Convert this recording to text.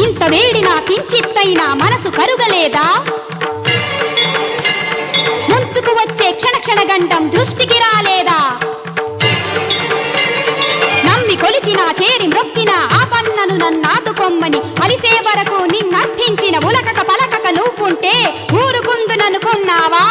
ఇంత వేడినా కించిత్తైనా మనసు కరుగలేదా? ముంచుకు వచ్చే క్షణ క్షణ గండం దృష్టికి రాలేదా? నమ్మి కొలిచిన చేరి మ్రొక్కిన ఆ పన్నను నన్నాదుకొమ్మని అలిసే వరకు నిన్నర్థించిన ఉలకక పలకక నువ్వుంటే ఊరుకుందుననుకున్నావా?